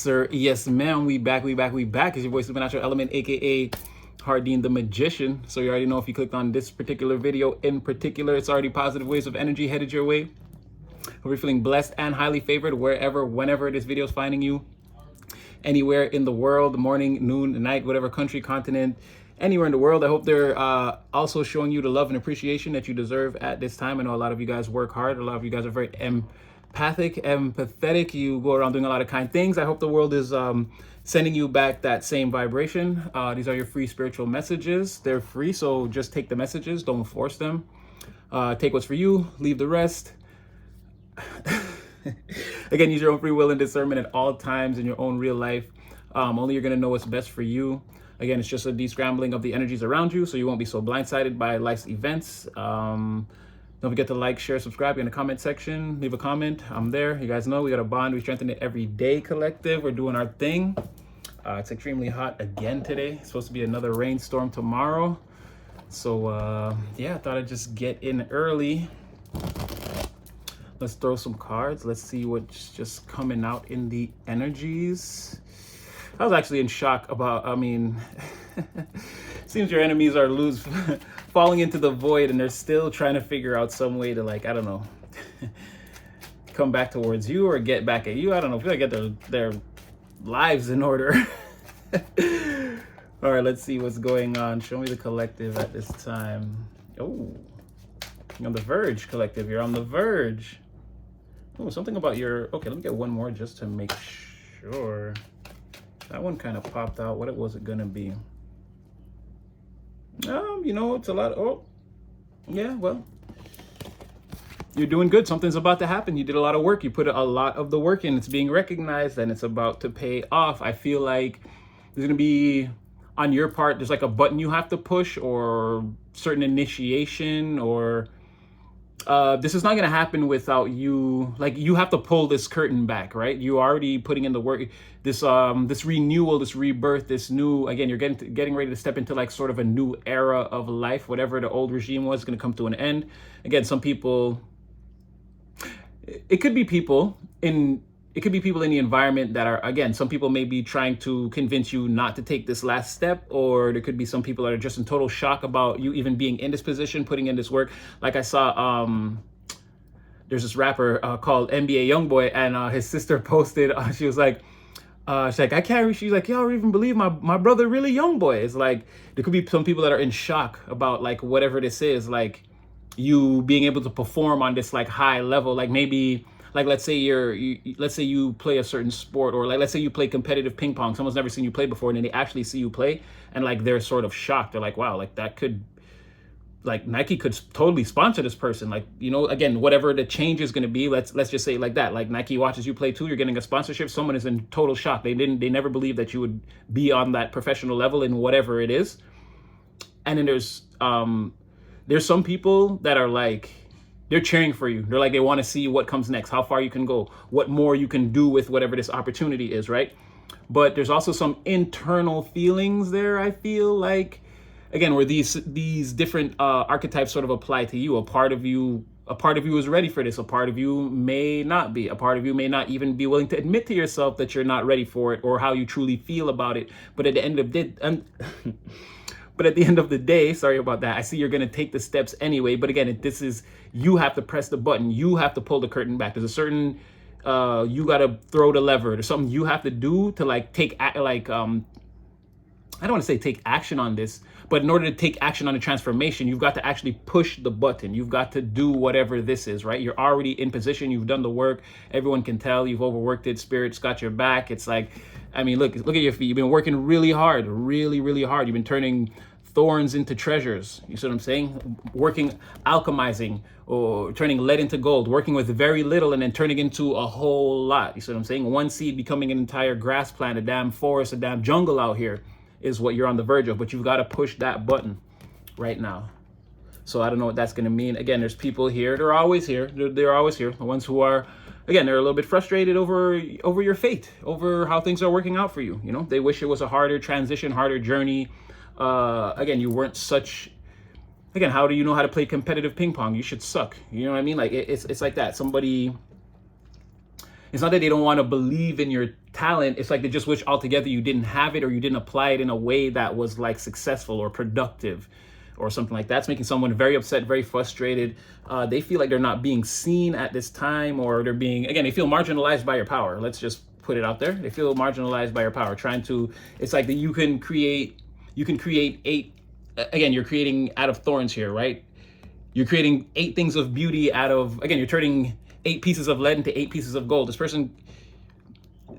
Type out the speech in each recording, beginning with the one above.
Sir, yes, ma'am. We back. It's your boy Supernatural Element, aka Hardin the Magician. So you already know if you clicked on this particular video in particular, it's already positive waves of energy headed your way. Hope you're feeling blessed and highly favored wherever, whenever this video is finding you. Anywhere in the world, morning, noon, night, whatever country, continent, anywhere in the world. I hope they're also showing you the love and appreciation that you deserve at this time. I know a lot of you guys work hard. A lot of you guys are very empathetic. You go around doing a lot of kind things. I hope the world is sending you back that same vibration. These are your free spiritual messages. They're free, so just take the messages. Don't force them. Take what's for you. Leave the rest. Again, use your own free will and discernment at all times in your own real life. Only you're going to know what's best for you. Again, it's just a descrambling of the energies around you, so you won't be so blindsided by life's events. Don't forget to like, share, subscribe in the comment section. Leave a comment. I'm there. You guys know we got a bond. We strengthen it every day, collective. We're doing our thing. It's extremely hot again today. It's supposed to be another rainstorm tomorrow. So, yeah, I thought I'd just get in early. Let's throw some cards. Let's see what's just coming out in the energies. I was actually in shock about, seems your enemies are falling into the void and they're still trying to figure out some way to, like, I don't know, come back towards you or get back at you. I don't know. I feel like get their lives in order. All right, let's see what's going on. Show me the collective at this time. Oh, you're on the verge, collective. You're on the verge. Oh, something about your... Okay, let me get one more just to make sure. That one kind of popped out. What was it going to be? You know, it's a lot. Oh, yeah, well, you're doing good. Something's about to happen. You did a lot of work. You put a lot of the work in. It's being recognized and it's about to pay off. I feel like there's going to be, on your part, there's like a button you have to push or certain initiation or... this is not going to happen without you. Like, you have to pull this curtain back, right? You already putting in the work. This renewal, this rebirth, this new, again, you're getting ready to step into like sort of a new era of life. Whatever the old regime was going to come to an end. Again, some people, it could be people in the environment that are, again, some people may be trying to convince you not to take this last step, or there could be some people that are just in total shock about you even being in this position, putting in this work. Like I saw, there's this rapper called NBA Youngboy, and his sister posted, she was like, I can't, she's like, y'all even believe my brother really Youngboy. It's like, there could be some people that are in shock about like whatever this is, like you being able to perform on this like high level, like maybe, like let's say let's say you play a certain sport, or like let's say you play competitive ping pong. Someone's never seen you play before, and then they actually see you play, and like they're sort of shocked. They're like, wow, like that could, like Nike could totally sponsor this person. Like, you know, again, whatever the change is going to be, let's just say it like that. Like Nike watches you play too, you're getting a sponsorship. Someone is in total shock. They never believed that you would be on that professional level in whatever it is. And then there's some people that are like, they're cheering for you. They're like, they want to see what comes next, how far you can go, what more you can do with whatever this opportunity is, right? But there's also some internal feelings there, I feel like, again, where these different archetypes sort of apply to you. A part of you is ready for this. A part of you may not be. A part of you may not even be willing to admit to yourself that you're not ready for it or how you truly feel about it. But at the end of the day, sorry about that, I see you're going to take the steps anyway. But again, you have to press the button. You have to pull the curtain back. There's a certain, you got to throw the lever. There's something you have to do to like I don't want to say take action on this, but in order to take action on the transformation, you've got to actually push the button. You've got to do whatever this is, right? You're already in position. You've done the work. Everyone can tell you've overworked it. Spirit's got your back. It's like, I mean, look at your feet. You've been working really hard, really, really hard. You've been turning thorns into treasures. You see what I'm saying? Working, alchemizing, or turning lead into gold, working with very little and then turning into a whole lot. You see what I'm saying? One seed becoming an entire grass plant, a damn forest, a damn jungle out here is what you're on the verge of, but you've got to push that button right now. So I don't know what that's going to mean. Again, there's people here. They're always here. They're always here. The ones who are, again, they're a little bit frustrated over your fate, over how things are working out for you. You know, they wish it was a harder transition, harder journey. Again, you weren't such, again, how do you know how to play competitive ping pong? You should suck. You know what I mean? Like it's like that. Somebody, it's not that they don't want to believe in your talent, it's like they just wish altogether you didn't have it, or you didn't apply it in a way that was like successful or productive or something like that. It's making someone very upset, very frustrated. They feel like they're not being seen at this time, or they're being, again, they feel marginalized by your power. Let's just put it out there. They feel marginalized by your power, trying to, it's like that you can create eight, again, you're creating out of thorns here, right? You're creating 8 things of beauty out of, again, you're turning 8 pieces of lead into 8 pieces of gold. This person,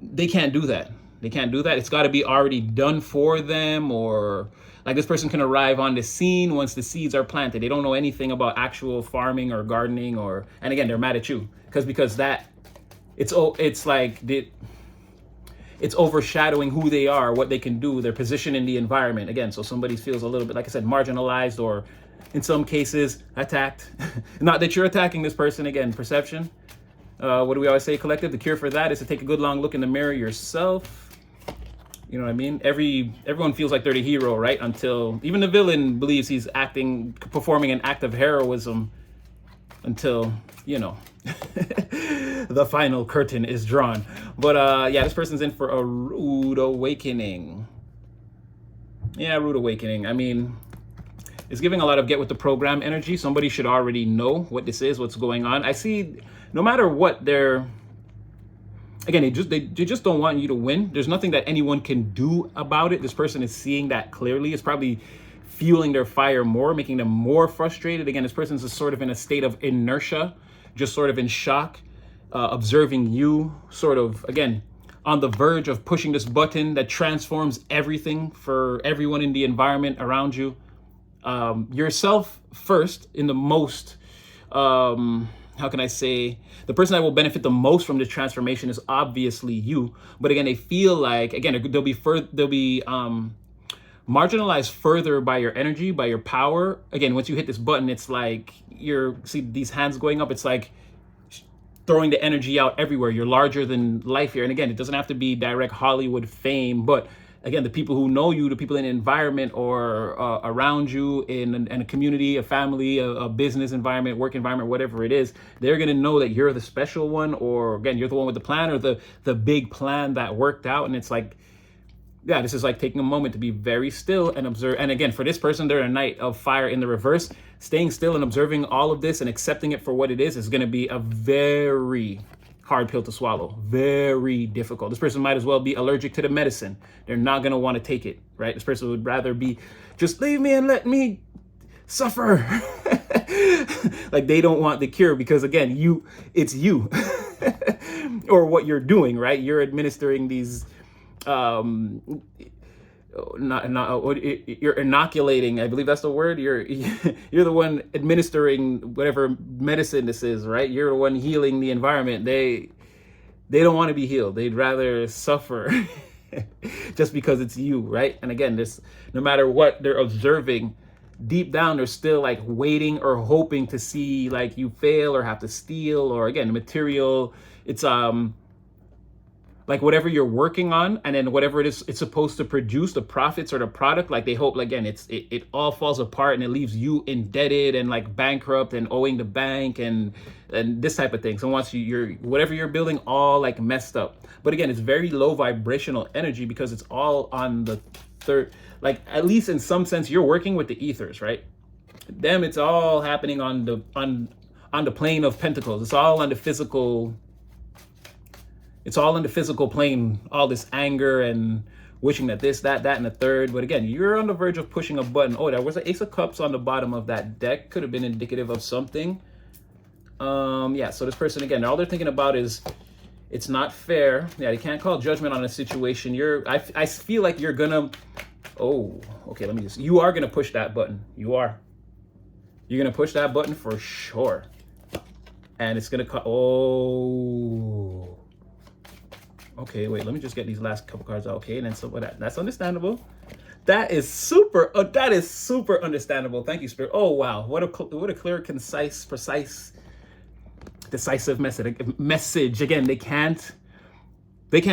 they can't do that. They can't do that. It's got to be already done for them, or like this person can arrive on the scene once the seeds are planted. They don't know anything about actual farming or gardening, or, and again, they're mad at you because that it's like it's overshadowing who they are, what they can do, their position in the environment. Again, so somebody feels a little bit, like I said, marginalized, or in some cases attacked. Not that you're attacking this person. Again, perception. What do we always say, collective? The cure for that is to take a good long look in the mirror yourself. You know what I mean? Everyone feels like they're the hero, right? Until even the villain believes he's performing an act of heroism, until, you know, the final curtain is drawn. But yeah, this person's in for a rude awakening. Yeah, rude awakening. I mean, it's giving a lot of get with the program energy. Somebody should already know what this is, what's going on. I see, no matter what they're, again, they just don't want you to win. There's nothing that anyone can do about it. This person is seeing that clearly. It's probably fueling their fire more, making them more frustrated. Again, this person's just sort of in a state of inertia, just sort of in shock, observing you, sort of, again, on the verge of pushing this button that transforms everything for everyone in the environment around you. Yourself first, in the most, how can I say, the person that will benefit the most from this transformation is obviously you. But again, they feel like, again, they'll be marginalized further by your energy, by your power. Again, once you hit this button, it's like see these hands going up. It's like throwing the energy out everywhere. You're larger than life here. And again, it doesn't have to be direct Hollywood fame, but again, the people who know you, the people in the environment or around you in a community, a family, a business environment, work environment, whatever it is, they're going to know that you're the special one, or again, you're the one with the plan, or the big plan that worked out. And it's like, yeah, this is like taking a moment to be very still and observe. And again, for this person, they're a knight of fire in the reverse. Staying still and observing all of this and accepting it for what it is going to be a very hard pill to swallow. Very difficult. This person might as well be allergic to the medicine. They're not going to want to take it, right? This person would rather be, just leave me and let me suffer. Like they don't want the cure because, again, it's you or what you're doing, right? You're administering these, you're inoculating, I believe that's the word. You're the one administering whatever medicine this is, right? You're the one healing the environment. They don't want to be healed. They'd rather suffer just because it's you, right? And again, this, no matter what they're observing, deep down they're still like waiting or hoping to see like you fail or have to steal, or again, material. It's like whatever you're working on, and then whatever it is it's supposed to produce, the profits or the product, like they hope, like, again, it all falls apart and it leaves you indebted and like bankrupt and owing the bank and this type of thing. So once you're whatever you're building, all like messed up. But again, it's very low vibrational energy because it's all on the third, like at least in some sense you're working with the ethers, right? Them, it's all happening on the plane of pentacles. It's all on the physical. It's all in the physical plane, all this anger and wishing that this, that, and the third. But again, you're on the verge of pushing a button. Oh, there was an Ace of Cups on the bottom of that deck. Could have been indicative of something. Yeah, so this person, again, all they're thinking about is it's not fair. Yeah, they can't call judgment on a situation. I feel like you're gonna, oh, okay, you are gonna push that button. You're gonna push that button for sure. And it's gonna okay, wait, let me just get these last couple cards out. Okay, and then some of that's understandable. That is super understandable. Thank you, Spirit. Oh, wow. What a clear, concise, precise, decisive message. Again, they can't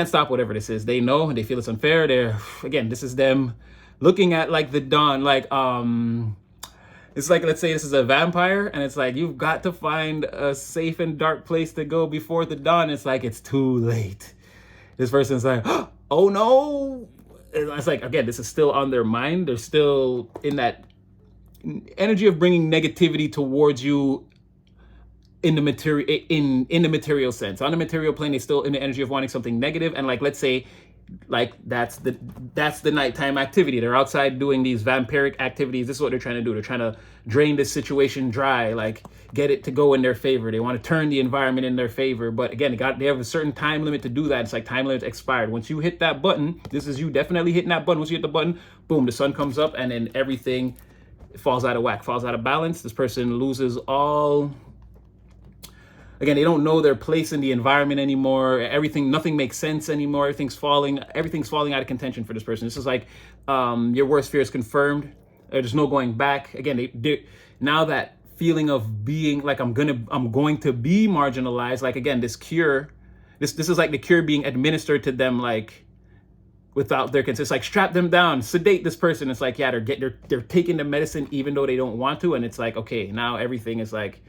stop whatever this is. They know, and they feel it's unfair. Again, this is them looking at like the dawn, like, it's like, let's say this is a vampire, and it's like, you've got to find a safe and dark place to go before the dawn. It's like, it's too late. This person's like, oh no. It's like, again, this is still on their mind. They're still in that energy of bringing negativity towards you in the material, in the material sense. On the material plane, they're still in the energy of wanting something negative. And like, let's say, like that's the nighttime activity. They're outside doing these vampiric activities. This is what they're trying to do. They're trying to drain this situation dry, like get it to go in their favor. They want to turn the environment in their favor. But again, they have a certain time limit to do that. It's like time limit expired. Once you hit that button, this is you definitely hitting that button. Once you hit the button, boom, the sun comes up and then everything falls out of whack, falls out of balance. This person loses all. Again, they don't know their place in the environment anymore. Nothing makes sense anymore. Everything's falling out of contention for this person. This is like your worst fear is confirmed. There's no going back. Again, now that feeling of being like I'm going to be marginalized. Like again, this cure, this is like the cure being administered to them, like without their consent. It's like strap them down, sedate this person. It's like, yeah, they're taking the medicine even though they don't want to, and it's like, okay, now everything is like.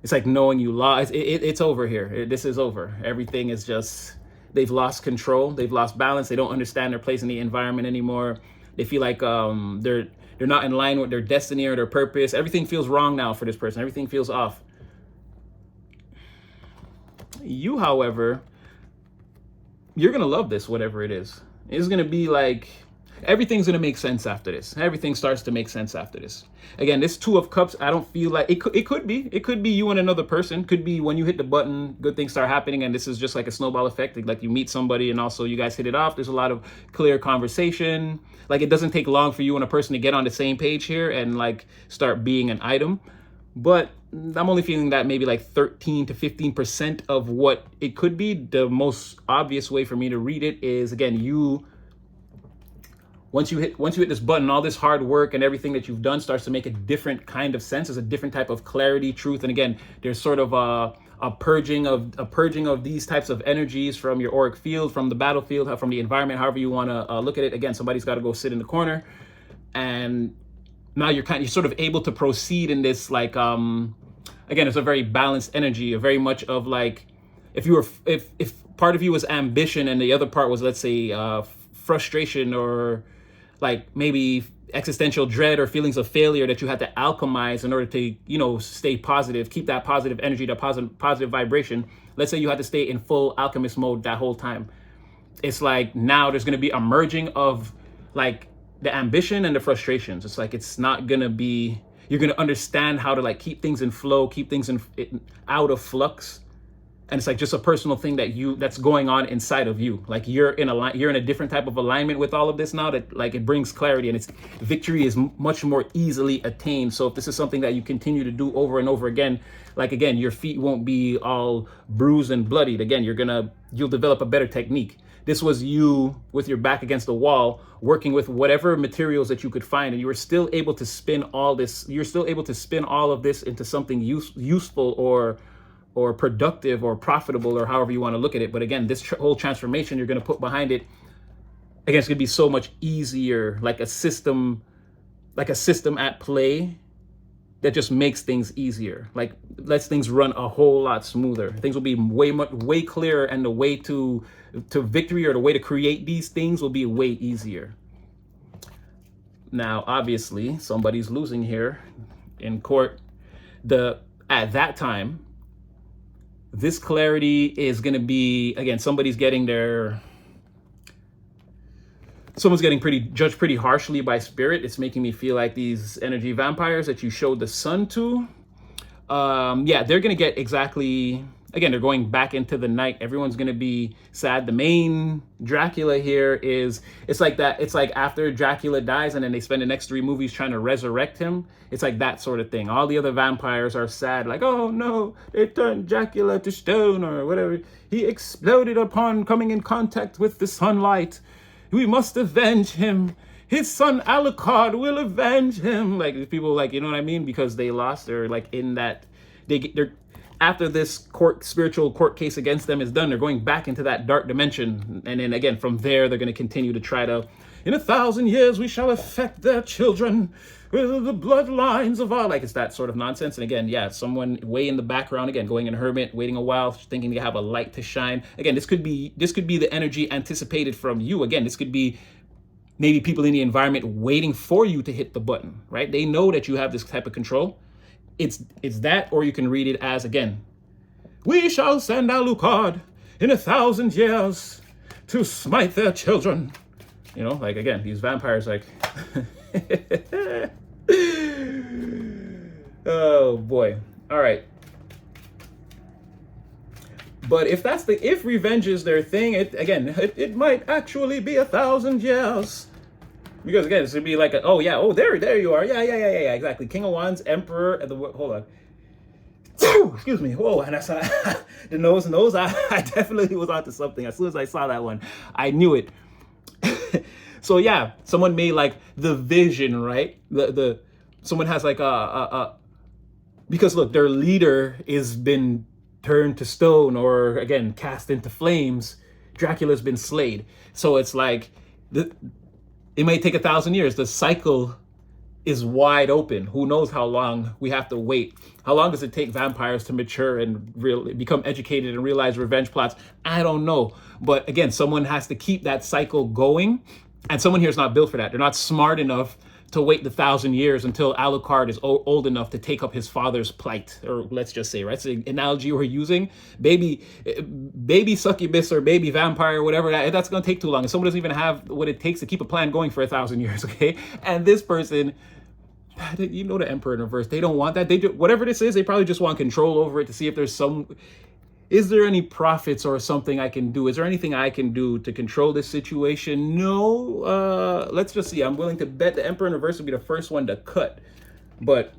It's like knowing you lost. It's over here. This is over. Everything is just, they've lost control. They've lost balance. They don't understand their place in the environment anymore. They feel like they're not in line with their destiny or their purpose. Everything feels wrong now for this person. Everything feels off. You, however, you're going to love this, whatever it is. It's going to be like, everything's going to make sense after this. Everything starts to make sense after this. Again, this Two of Cups, I don't feel like it could be you and another person. Could be when you hit the button, good things start happening. And this is just like a snowball effect. Like you meet somebody and also you guys hit it off. There's a lot of clear conversation. Like it doesn't take long for you and a person to get on the same page here and like start being an item. But I'm only feeling that maybe like 13 to 15% of what it could be. The most obvious way for me to read it is, again, once you hit this button, all this hard work and everything that you've done starts to make a different kind of sense. There's a different type of clarity, truth, and again, there's sort of a purging of these types of energies from your auric field, from the battlefield, from the environment, however you want to look at it. Again, somebody's got to go sit in the corner, and now you're sort of able to proceed in this like again, it's a very balanced energy, a very much of like if part of you was ambition and the other part was, let's say, frustration or like maybe existential dread or feelings of failure that you had to alchemize in order to, stay positive, keep that positive energy, that positive vibration. Let's say you had to stay in full alchemist mode that whole time. It's like now there's going to be a merging of like the ambition and the frustrations. It's like, it's not going to be, you're going to understand how to like keep things in flow, keep things out of flux. And it's like just a personal thing that's going on inside of you. Like you're in a different type of alignment with all of this now, that like it brings clarity, and victory is much more easily attained. So if this is something that you continue to do over and over again, like again, your feet won't be all bruised and bloodied. Again, you'll develop a better technique. This was you with your back against the wall, working with whatever materials that you could find, and you were still able to spin all this. You're still able to spin all of this into something useful or productive or profitable, or however you want to look at it. But again, this whole transformation you're going to put behind it, again, it's going to be so much easier, like a system at play that just makes things easier, like lets things run a whole lot smoother. Things will be way clearer, and the way to victory, or the way to create these things, will be way easier. Now, obviously, somebody's losing here in court. At that time, this clarity is going to be, again, someone's getting judged pretty harshly by spirit. It's making me feel like these energy vampires that you showed the sun to, they're going to get exactly, again, they're going back into the night. Everyone's going to be sad. The main Dracula here it's like after Dracula dies and then they spend the next 3 movies trying to resurrect him. It's like that sort of thing. All the other vampires are sad, like, oh no, they turned Dracula to stone or whatever. He exploded upon coming in contact with the sunlight. We must avenge him. His son Alucard will avenge him. Like people, like, you know what I mean? Because they lost, or like in that they're after this spiritual court case against them is done, they're going back into that dark dimension. And then again, from there, they're going to continue to try to, in 1,000 years, we shall affect their children with the bloodlines of our, like, it's that sort of nonsense. And again, yeah, someone way in the background, again, going in hermit, waiting a while, thinking to have a light to shine. Again, this could be the energy anticipated from you. Again, this could be maybe people in the environment waiting for you to hit the button, right? They know that you have this type of control. It's that, or you can read it as, again, we shall send Alucard in 1,000 years to smite their children. You know, like, again, these vampires, like, oh boy. All right. But if revenge is their thing, it might actually be 1,000 years. Because again, this would be like, there you are. Yeah, exactly. King of Wands, Emperor, and hold on. Excuse me. Whoa, and I saw the nose. I definitely was onto something. As soon as I saw that one, I knew it. So yeah, someone made like the vision, right? Someone has like because look, their leader is been turned to stone, or again cast into flames. Dracula's been slayed. So it's like it may take 1,000 years. The cycle is wide open. Who knows how long we have to wait? How long does it take vampires to mature and become educated and realize revenge plots? I don't know. But again, someone has to keep that cycle going. And someone here is not built for that. They're not smart enough to wait the 1,000 years until Alucard is old enough to take up his father's plight. Or let's just say, right? It's the analogy we're using. Baby succubus or baby vampire or whatever, that's going to take too long. And someone doesn't even have what it takes to keep a plan going for 1,000 years, okay? And this person, you know, the Emperor in reverse, they don't want that. They do, whatever this is, they probably just want control over it to see if there's is there any profits or something I can do? Is there anything I can do to control this situation? No. Let's just see. I'm willing to bet the Emperor in reverse will be the first one to cut. But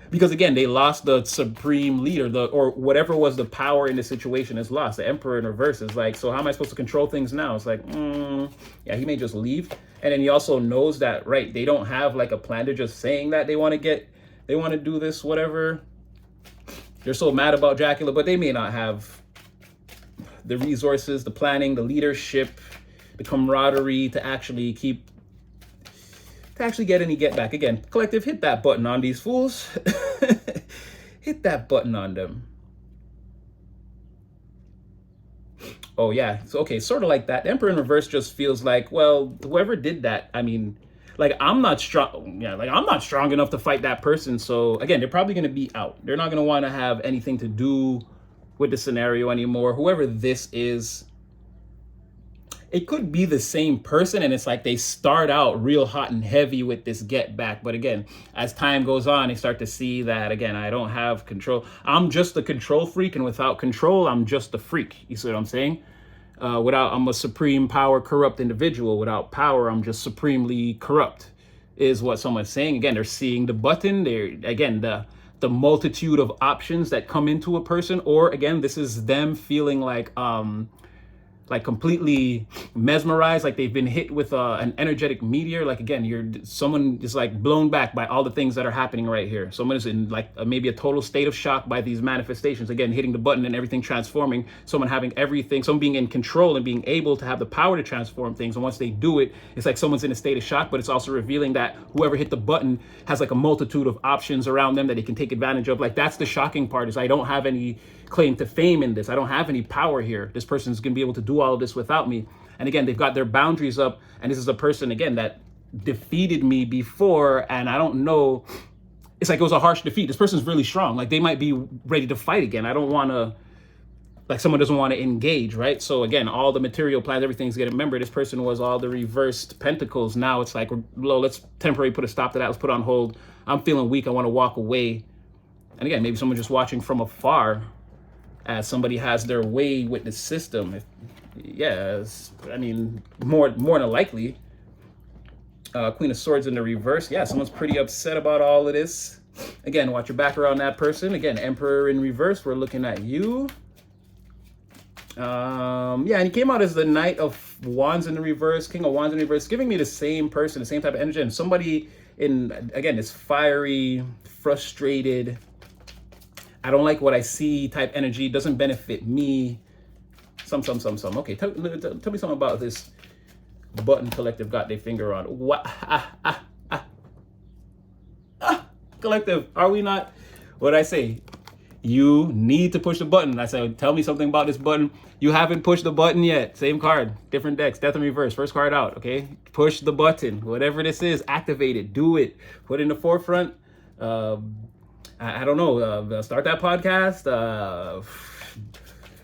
because again, they lost the supreme leader, or whatever was the power in the situation is lost. The Emperor in reverse is like, so how am I supposed to control things now? It's like, yeah, he may just leave. And then he also knows that, right, they don't have like a plan. They're just saying that they want to do this, whatever. They're so mad about Dracula, but they may not have the resources, the planning, the leadership, the camaraderie to actually get any get back. Again, collective, hit that button on these fools. Hit that button on them. Oh yeah, so okay, sort of like that. The Emperor in reverse just feels like, well, whoever did that, I mean, like, I'm not strong. Yeah, like, I'm not strong enough to fight that person. So again, they're probably going to be out. They're not going to want to have anything to do with the scenario anymore. Whoever this is, it could be the same person. And it's like they start out real hot and heavy with this get back. But again, as time goes on, they start to see that, again, I don't have control. I'm just a control freak. And without control, I'm just a freak. You see what I'm saying? I'm a supreme power corrupt individual. Without power, I'm just supremely corrupt, is what someone's saying. Again, they're seeing the button. The multitude of options that come into a person, or again, this is them feeling like completely mesmerized, like they've been hit with an energetic meteor. Like again, someone is like blown back by all the things that are happening right here. Someone is in like maybe a total state of shock by these manifestations. Again, hitting the button and everything transforming. Someone having everything, someone being in control and being able to have the power to transform things. And once they do it, it's like someone's in a state of shock, but it's also revealing that whoever hit the button has like a multitude of options around them that they can take advantage of. Like that's the shocking part, is I don't have any claim to fame in this. I don't have any power here. This person's gonna be able to do all of this without me. And again, they've got their boundaries up, and this is a person, again, that defeated me before, and I don't know, it's like it was a harsh defeat. This person's really strong. Like they might be ready to fight again. I don't want to, like someone doesn't want to engage, right? So again, all the material plans, everything's getting, remember, this person was all the reversed pentacles. Now it's like, well, let's temporarily put a stop to that. Let's put on hold. I'm feeling weak. I want to walk away. And again, maybe someone just watching from afar as somebody has their way with the system. Yes, I mean, more than likely. Queen of Swords in the reverse. Yeah, someone's pretty upset about all of this. Again, watch your back around that person. Again, Emperor in reverse. We're looking at you. Yeah, and he came out as the Knight of Wands in the reverse, King of Wands in the reverse, giving me the same person, the same type of energy. And somebody in, again, this fiery, frustrated, I don't like what I see type energy. Doesn't benefit me. Some. Okay, tell me something about this Botton collective got their finger on. What? Collective, are we not? What did I say? You need to push the button. I said, tell me something about this button. You haven't pushed the button yet. Same card, different decks, death in reverse, first card out, okay? Push the button. Whatever this is, activate it, do it. Put it in the forefront. I don't know, start that podcast,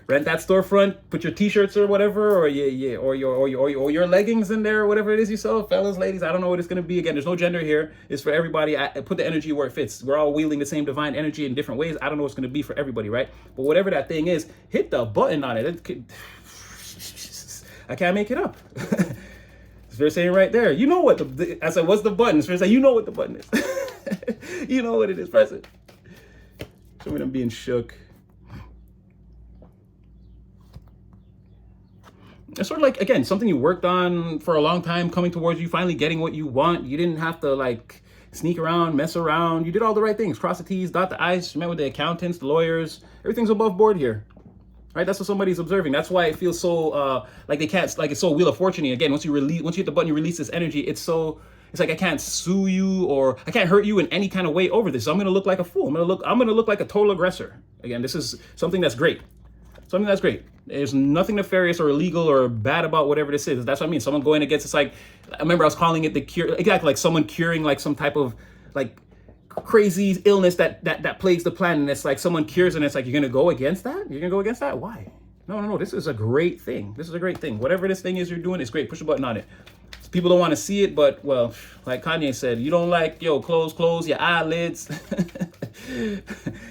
rent that storefront, put your t-shirts or whatever, or your leggings in there, or whatever it is you sell, fellas, ladies. I don't know what it's gonna be. Again, there's no gender here. It's for everybody. I put the energy where it fits. We're all wielding the same divine energy in different ways. I don't know what's gonna be for everybody, right? But whatever that thing is, hit the button on it. I can't make it up. It's fair saying right there. You know what I said, what's the button? It's fair saying, you know what the button is. You know what it is, press it. Show me them being shook. It's sort of like, again, something you worked on for a long time coming towards you, finally getting what you want. You didn't have to like sneak around, mess around. You did all the right things. Cross the T's, dot the I's. You met with the accountants, the lawyers. Everything's above board here. Right? That's what somebody's observing. That's why it feels so like they can't, like it's so Wheel of Fortune again. Once you hit the button, you release this energy. It's like I can't sue you or I can't hurt you in any kind of way over this. I'm gonna look like a fool. I'm gonna look like a total aggressor. Again, this is something that's great. Something that's great. There's nothing nefarious or illegal or bad about whatever this is. That's what I mean. Someone going against, it's like, I remember I was calling it the cure, exactly, like someone curing like some type of like crazy illness that plagues the planet. And it's like someone cures and it's like, you're gonna go against that? You're gonna go against that? Why? No. This is a great thing. This is a great thing. Whatever this thing is you're doing, it's great. Push a button on it. People don't want to see it, but well, like Kanye said, you don't like, close your eyelids.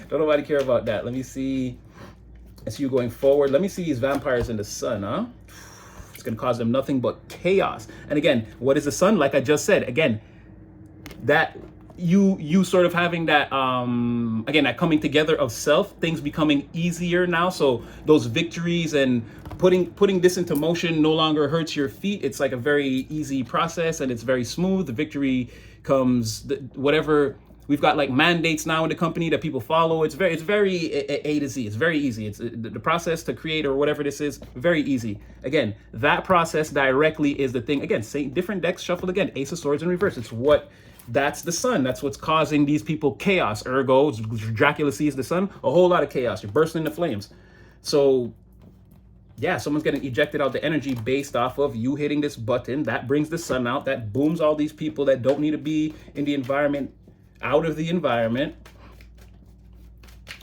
Don't nobody care about that. Let me see. It's you going forward. Let me see these vampires in the sun, huh? It's going to cause them nothing but chaos. And again, what is the sun? Like I just said, again, that you sort of having that, again, that coming together of self, things becoming easier now. So those victories and putting this into motion no longer hurts your feet. It's like a very easy process and it's very smooth. The victory comes, whatever. We've got like mandates now in the company that people follow. It's very A to Z. It's very easy. It's the process to create or whatever this is, very easy. Again, that process directly is the thing. Again, same different decks shuffled again. Ace of Swords in reverse. That's the sun. That's what's causing these people chaos. Ergo, Dracula sees the sun, a whole lot of chaos. You're bursting into flames. So yeah, someone's getting ejected out the energy based off of you hitting this button. That brings the sun out. That booms all these people that don't need to be in the environment out of the environment.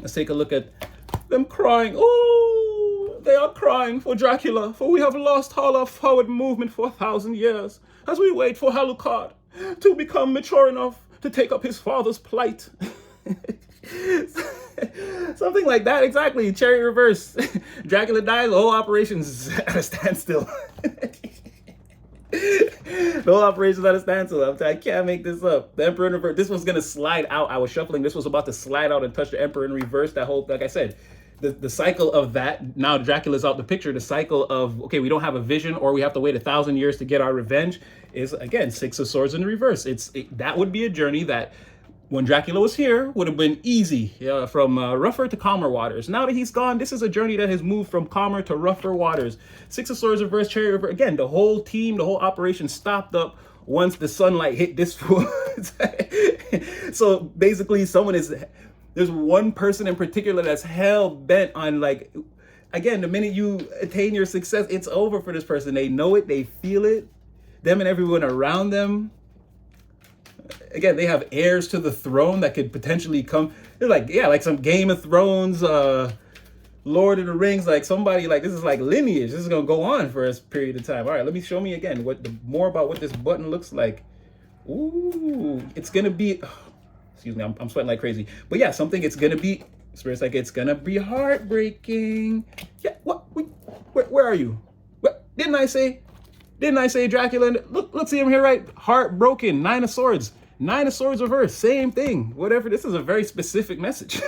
Let's take a look at them crying. Oh, they are crying for Dracula, for we have lost all our forward movement for 1,000 years as we wait for Alucard to become mature enough to take up his father's plight. Something like that, exactly. Cherry reverse. Dracula dies, the whole operation's at a standstill. The whole operation's at a standstill. I can't make this up. The Emperor in reverse. This was gonna slide out. I was shuffling. This was about to slide out and touch the Emperor in reverse. That whole, like I said, the cycle of that. Now Dracula's out the picture. The cycle of, okay, we don't have a vision, or we have to wait 1,000 years to get our revenge. Is again Six of Swords in reverse. That would be a journey that, when Dracula was here, would have been easy, from rougher to calmer waters. Now that he's gone, this is a journey that has moved from calmer to rougher waters. Six of Swords reverse, Cherry reverse. Again, the whole team, the whole operation stopped up once the sunlight hit this fool. So basically, there's one person in particular that's hell bent on, like, again, the minute you attain your success, it's over for this person. They know it, they feel it. Them and everyone around them. Again, they have heirs to the throne that could potentially come. They're like, yeah, like some Game of Thrones, Lord of the Rings, like somebody, like this is like lineage. This is gonna go on for a period of time. All right, let me show me again more about what this button looks like. Ooh, it's gonna be. Excuse me, I'm sweating like crazy. But yeah, it's gonna be. Spirit's like it's gonna be heartbreaking. Yeah, what? Where are you? What didn't I say? Didn't I say Dracula? Let's see him here, right? Heartbroken, Nine of Swords. Nine of Swords reverse, same thing. Whatever, this is a very specific message.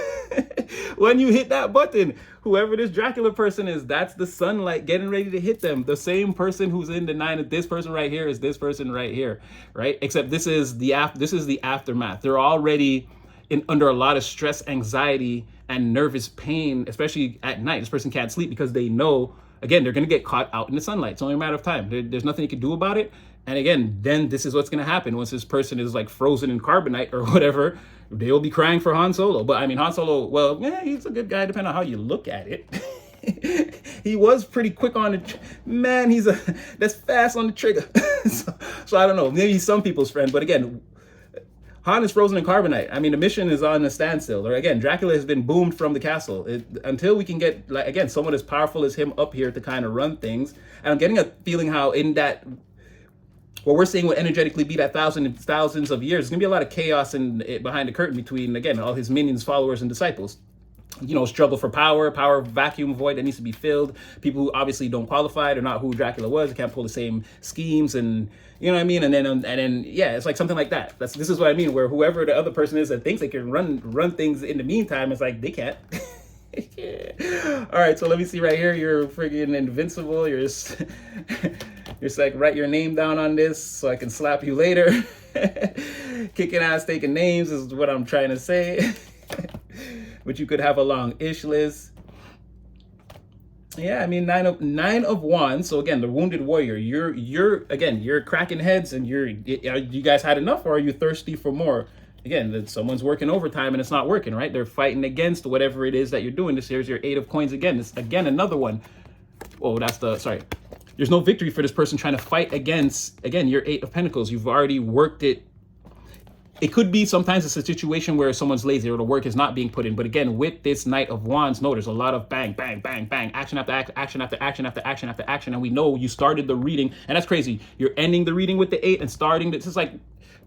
When you hit that button, whoever this Dracula person is, that's the sunlight getting ready to hit them. The same person who's in the nine of this person right here is this person right here, right? Except this is the aftermath. They're already under a lot of stress, anxiety, and nervous pain, especially at night. This person can't sleep because they know, again, they're going to get caught out in the sunlight. It's only a matter of time. There's nothing you can do about it. And again, then this is what's going to happen once this person is like frozen in carbonite or whatever. They'll be crying for Han Solo. But I mean, Han Solo, well, yeah, he's a good guy depending on how you look at it. He was pretty quick on the man. That's fast on the trigger. so I don't know. Maybe he's some people's friend. But again, Han is frozen in carbonite. I mean, the mission is on a standstill. Or again, Dracula has been boomed from the castle. Until we can get, like, again, someone as powerful as him up here to kind of run things. And I'm getting a feeling how in that, what we're seeing will energetically be that thousands of years. There's gonna be a lot of chaos behind the curtain between, again, all his minions, followers, and disciples. You know, struggle for power vacuum void that needs to be filled. People who obviously don't qualify, they're not who Dracula was, they can't pull the same schemes, and you know what I mean. And then yeah, it's like something like that. This is what I mean, where whoever the other person is that thinks they can run things in the meantime, it's like they can't. Yeah. All right, so let me see right here. You're freaking invincible. You're just like, write your name down on this so I can slap you later. Kicking ass, taking names is what I'm trying to say. But you could have a long ish list. Yeah, I mean, nine of wands. So again, the wounded warrior. You're cracking heads, and you guys had enough, or are you thirsty for more? Again, someone's working overtime and it's not working, right? They're fighting against whatever it is that you're doing. This here's your 8 of coins again. This again another one. Oh, sorry. There's no victory for this person trying to fight against, again, your 8 of pentacles. You've already worked it. It could be sometimes it's a situation where someone's lazy or the work is not being put in. But again, with this Knight of Wands, no, there's a lot of bang, bang, bang, bang, action after action after action after action after action. And we know you started the reading, and that's crazy. You're ending the reading with the 8 and starting. This is like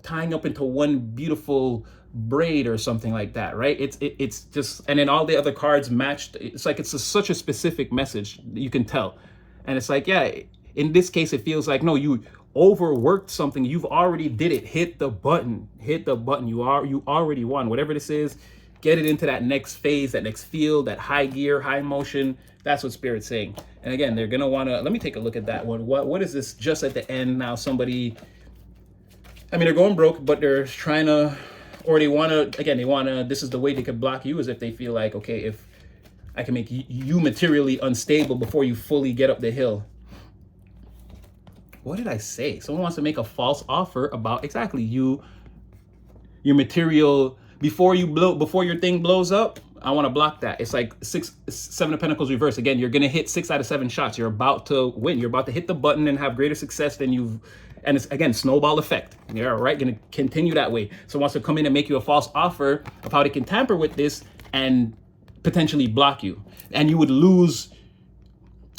tying up into one beautiful braid or something like that, right? It's just, and then all the other cards matched. It's like such a specific message, you can tell. And it's like, yeah, in this case, it feels like, no, you overworked something. You've already did it. Hit the button. You already won. Whatever this is, get it into that next phase, that next field, that high gear, high motion. That's what Spirit's saying. And again, they're gonna wanna, let me take a look at that one. What is this just at the end now? Somebody, I mean, they're going broke, but they're trying to, or they wanna, this is the way they could block you, is if they feel like, okay, if I can make you materially unstable before you fully get up the hill. What did I say? Someone wants to make a false offer about exactly your material before your thing blows up. I want to block that. It's like 7 of Pentacles reverse. Again, you're going to hit 6 out of 7 shots. You're about to win. You're about to hit the button and have greater success than and it's, again, snowball effect. You're right, going to continue that way. So wants to come in and make you a false offer of how they can tamper with this and potentially block you. And you would lose.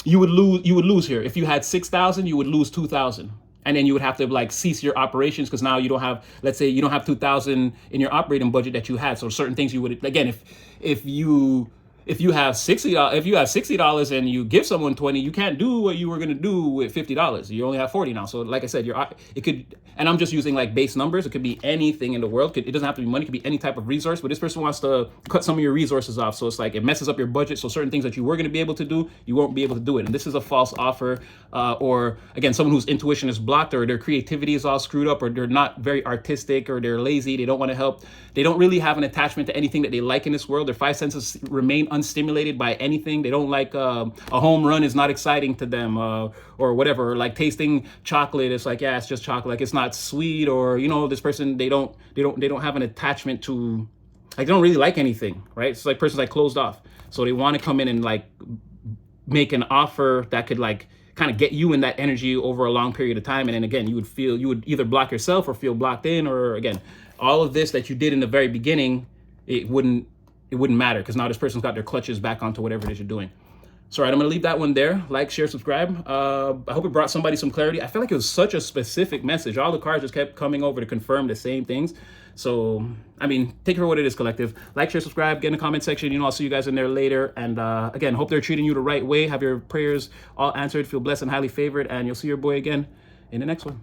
You would lose here. If you had 6,000, you would lose 2,000. And then you would have to like cease your operations, because now you don't have, let's say you don't have 2,000 in your operating budget that you had. So certain things you would, again, if you have $60 and you give someone 20, you can't do what you were going to do with $50. You only have 40 now. So like I said, it could, and I'm just using like base numbers. It could be anything in the world. It doesn't have to be money. It could be any type of resource, but this person wants to cut some of your resources off. So it's like, it messes up your budget. So certain things that you were going to be able to do, you won't be able to do it. And this is a false offer, or again, someone whose intuition is blocked, or their creativity is all screwed up, or they're not very artistic, or they're lazy. They don't want to help. They don't really have an attachment to anything that they like in this world. Their 5 senses remain unstimulated by anything. They don't like a home run is not exciting to them, or whatever. Or like tasting chocolate, it's like, yeah, it's just chocolate. Like, it's not sweet. Or, you know, this person, they don't have an attachment to, like, they don't really like anything, right? It's like person's like closed off. So they want to come in and like make an offer that could like kind of get you in that energy over a long period of time. And then again, you would either block yourself or feel blocked in, or again, all of this that you did in the very beginning, it wouldn't matter, because now this person's got their clutches back onto whatever it is you're doing. So, all right, I'm going to leave that one there. Like, share, subscribe. I hope it brought somebody some clarity. I feel like it was such a specific message. All the cards just kept coming over to confirm the same things. So, I mean, take it for what it is, collective. Like, share, subscribe, get in the comment section. You know, I'll see you guys in there later. And again, hope they're treating you the right way. Have your prayers all answered. Feel blessed and highly favored. And you'll see your boy again in the next one.